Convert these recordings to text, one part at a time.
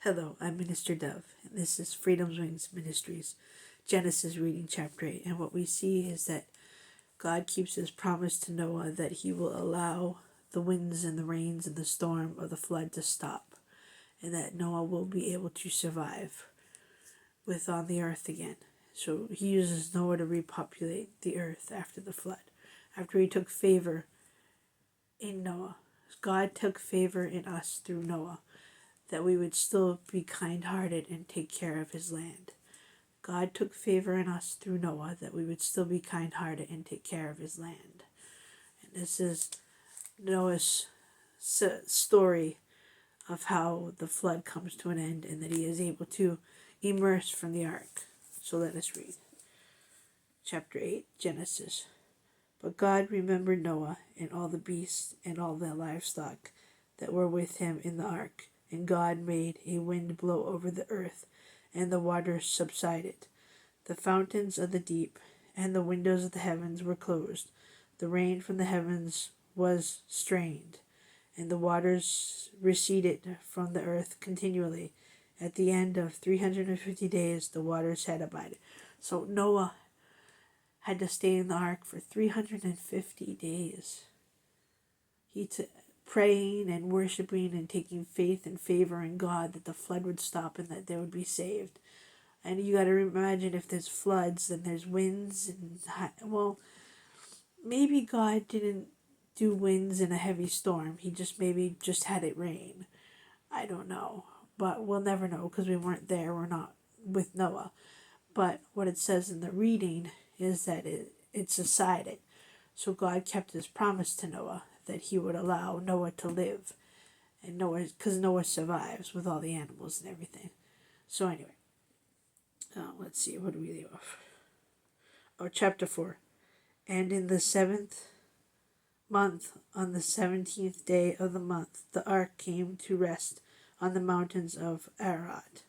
Hello, I'm Minister Dove, and this is Freedom's Wings Ministries, Genesis reading chapter 8. And what we see is that God keeps his promise to Noah that he will allow the winds and the rains and the storm of the flood to stop, and that Noah will be able to survive on the earth again. So he uses Noah to repopulate the earth after the flood. After he took favor in Noah, God took favor in us through Noah, that we would still be kind-hearted and take care of his land. God took favor in us through Noah, that we would still be kind-hearted and take care of his land. And this is Noah's story of how the flood comes to an end and that he is able to emerge from the ark. So let us read. Chapter 8, Genesis. But God remembered Noah and all the beasts and all the livestock that were with him in the ark. And God made a wind blow over the earth, and the waters subsided. The fountains of the deep and the windows of the heavens were closed. The rain from the heavens was strained, and the waters receded from the earth continually. At the end of 350 days, the waters had abated. So Noah had to stay in the ark for 350 days. Praying and worshiping and taking faith and favor in God that the flood would stop and that they would be saved. And you got to imagine, if there's floods, then there's winds. And maybe God didn't do winds in a heavy storm. He maybe just had it rain. I don't know. But we'll never know because we weren't there. We're not with Noah. But what it says in the reading is that it subsided. So God kept his promise to Noah that he would allow Noah to live. And because Noah survives with all the animals and everything. So anyway, let's see, what do we leave off? Chapter 4. And in the 7th month, on the 17th day of the month, the ark came to rest on the mountains of Ararat.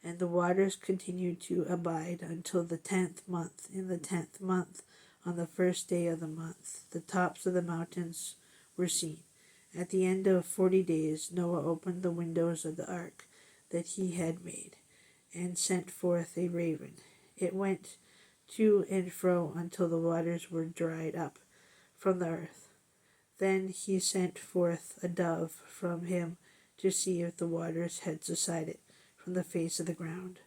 And the waters continued to abide until the 10th month. In the 10th month, on the first day of the month, the tops of the mountains were seen. At the end of 40 days, Noah opened the windows of the ark that he had made, and sent forth a raven. It went to and fro until the waters were dried up from the earth. Then he sent forth a dove from him to see if the waters had subsided from the face of the ground.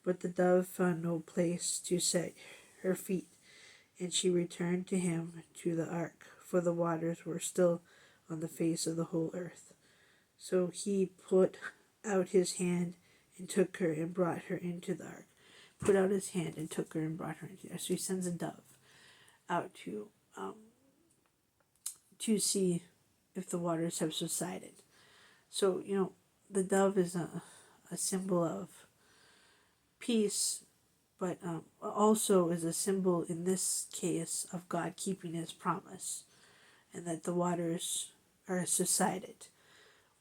But the dove found no place to set her feet, and she returned to him to the ark, for the waters were still on the face of the whole earth. So he put out his hand and took her and brought her into the ark. Put out his hand and took her and brought her into the ark. So he sends a dove out to see if the waters have subsided. So, the dove is a symbol of peace, but also is a symbol in this case of God keeping his promise, and that the waters are subsided.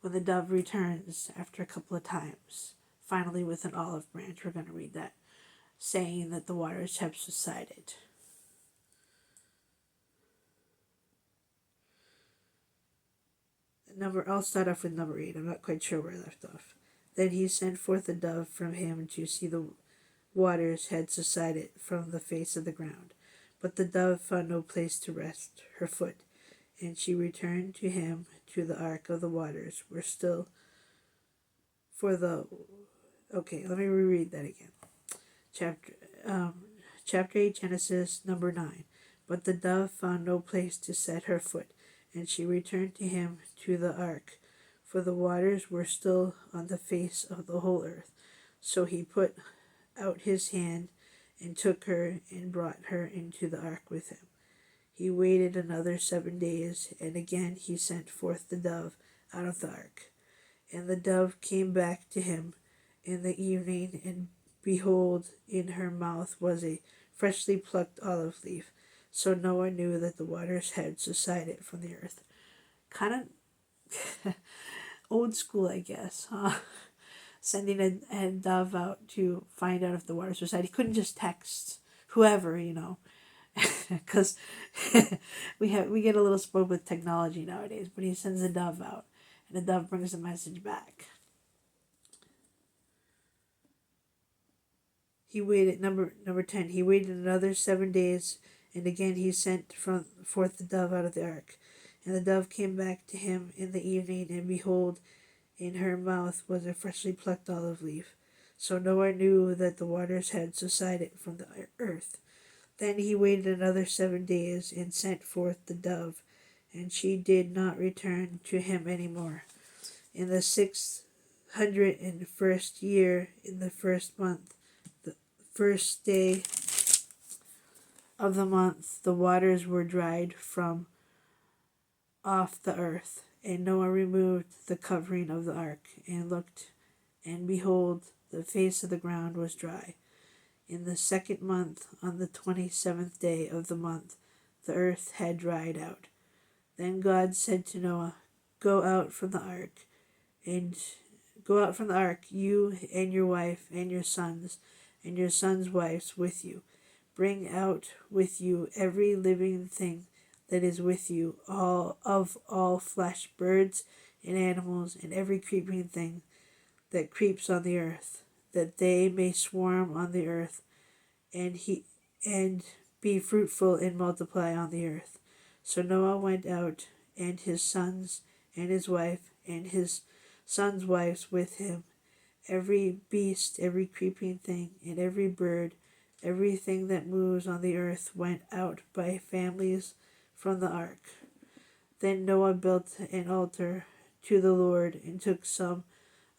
When the dove returns after a couple of times, finally with an olive branch, we're going to read that, saying that the waters have subsided. I'll start off with number 8. I'm not quite sure where I left off. Then he sent forth a dove from him to see the waters had subsided from the face of the ground. But the dove found no place to rest her foot, and she returned to him to the ark of the waters were still Okay, let me reread that again. Chapter 8, Genesis, number 9. But the dove found no place to set her foot, and she returned to him to the ark, for the waters were still on the face of the whole earth. So he put out his hand and took her and brought her into the ark with him. He waited another 7 days, and again he sent forth the dove out of the ark. And the dove came back to him in the evening, and behold, in her mouth was a freshly plucked olive leaf. So Noah knew that the waters had subsided from the earth. Kind of old school, I guess, huh? Sending a dove out to find out if the waters subsided. He couldn't just text whoever, because we get a little spoiled with technology nowadays. But he sends a dove out, and the dove brings a message back. He waited, number 10, he waited another 7 days, and again he sent forth the dove out of the ark. And the dove came back to him in the evening, and behold, in her mouth was a freshly plucked olive leaf. So Noah knew that the waters had subsided from the earth. Then he waited another 7 days, and sent forth the dove, and she did not return to him any more. In the 601st year, in the first month, the first day of the month, the waters were dried from off the earth. And Noah removed the covering of the ark, and looked, and behold, the face of the ground was dry. In the second month, on the 27th day of the month, the earth had dried out. Then God said to Noah, Go out from the ark, you and your wife and your sons wives with you. Bring out with you every living thing that is with you, all flesh, birds and animals, and every creeping thing that creeps on the earth, that they may swarm on the earth, and be fruitful and multiply on the earth. So Noah went out, and his sons and his wife and his sons' wives with him. Every beast, every creeping thing, and every bird, everything that moves on the earth went out by families from the ark. Then Noah built an altar to the Lord, and took some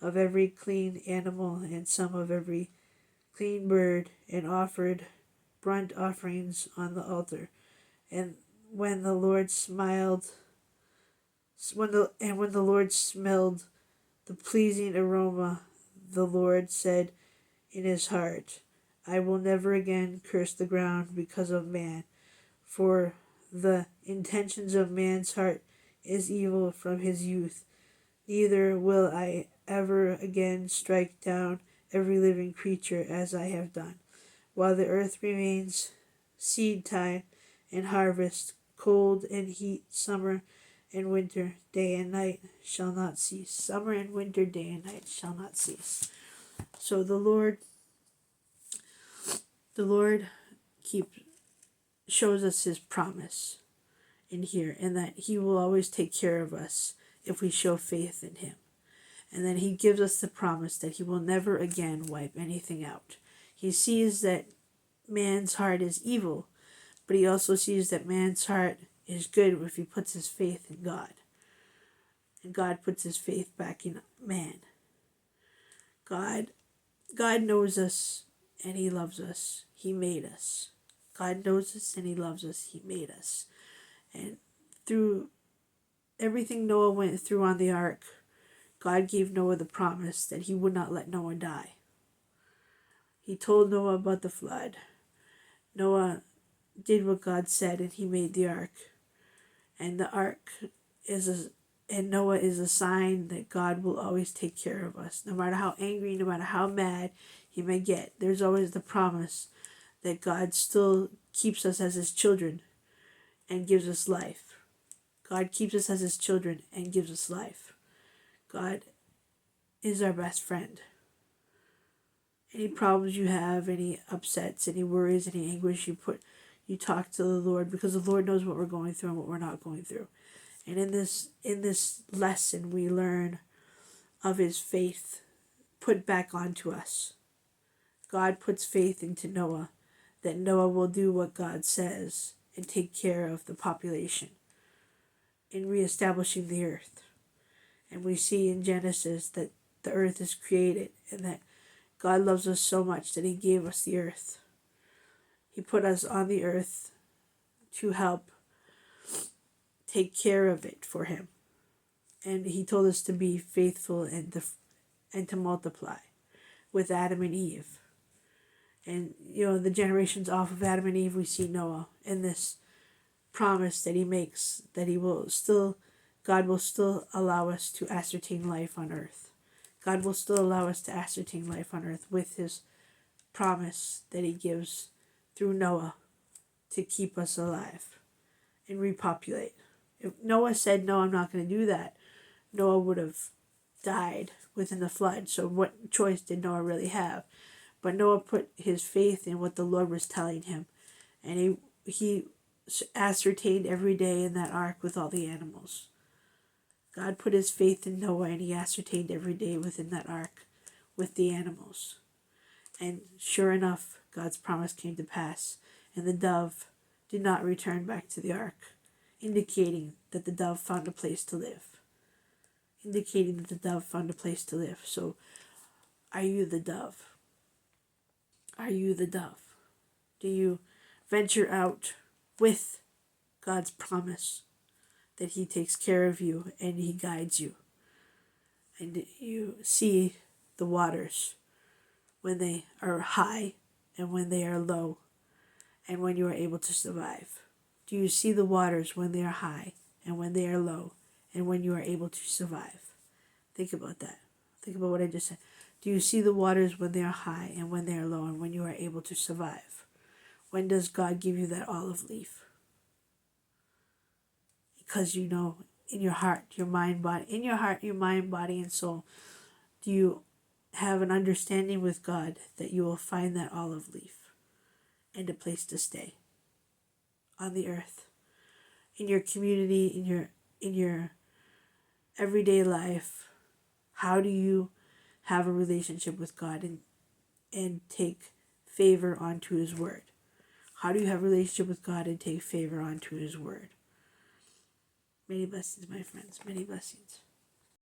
of every clean animal and some of every clean bird, and offered burnt offerings on the altar. And when the Lord smelled the pleasing aroma, the Lord said in his heart, I will never again curse the ground because of man, for the intentions of man's heart is evil from his youth. Neither will I ever again strike down every living creature as I have done. While the earth remains, seed time and harvest, cold and heat, summer and winter, day and night shall not cease. Summer and winter, day and night shall not cease. So the Lord shows us his promise in here, and that he will always take care of us if we show faith in him. And then he gives us the promise that he will never again wipe anything out. He sees that man's heart is evil, but he also sees that man's heart is good if he puts his faith in God. And God puts his faith back in man. God knows us and he loves us. He made us. God knows us and he loves us. He made us. And through everything Noah went through on the ark, God gave Noah the promise that he would not let Noah die. He told Noah about the flood. Noah did what God said, and he made the ark. And the ark and Noah is a sign that God will always take care of us. No matter how angry, no matter how mad he may get, there's always the promise that God still keeps us as his children and gives us life. God keeps us as his children and gives us life. God is our best friend. Any problems you have, any upsets, any worries, any anguish, you talk to the Lord, because the Lord knows what we're going through and what we're not going through. And in this lesson, we learn of his faith put back onto us. God puts faith into Noah, that Noah will do what God says and take care of the population in reestablishing the earth. And we see in Genesis that the earth is created, and that God loves us so much that he gave us the earth. He put us on the earth to help take care of it for him. And he told us to be faithful and to multiply with Adam and Eve. And, the generations off of Adam and Eve, we see Noah in this promise that he makes, that God will still allow us to ascertain life on earth. God will still allow us to ascertain life on earth with his promise that he gives through Noah to keep us alive and repopulate. If Noah said, no, I'm not going to do that, Noah would have died within the flood. So what choice did Noah really have? But Noah put his faith in what the Lord was telling him, and he ascertained every day in that ark with all the animals. God put his faith in Noah, and he ascertained every day within that ark with the animals. And sure enough, God's promise came to pass, and the dove did not return back to the ark, indicating that the dove found a place to live. Indicating that the dove found a place to live. So, are you the dove? Are you the dove? Do you venture out with God's promise that he takes care of you and he guides you? And you see the waters when they are high and when they are low and when you are able to survive? Do you see the waters when they are high and when they are low and when you are able to survive? Think about that. Think about what I just said. Do you see the waters when they are high and when they are low and when you are able to survive? When does God give you that olive leaf? Because you know in your heart, your mind, body, and soul, do you have an understanding with God that you will find that olive leaf and a place to stay on the earth, in your community, in your everyday life? How do you have a relationship with God and take favor onto his word? How do you have a relationship with God and take favor onto his word? Many blessings, my friends. Many blessings.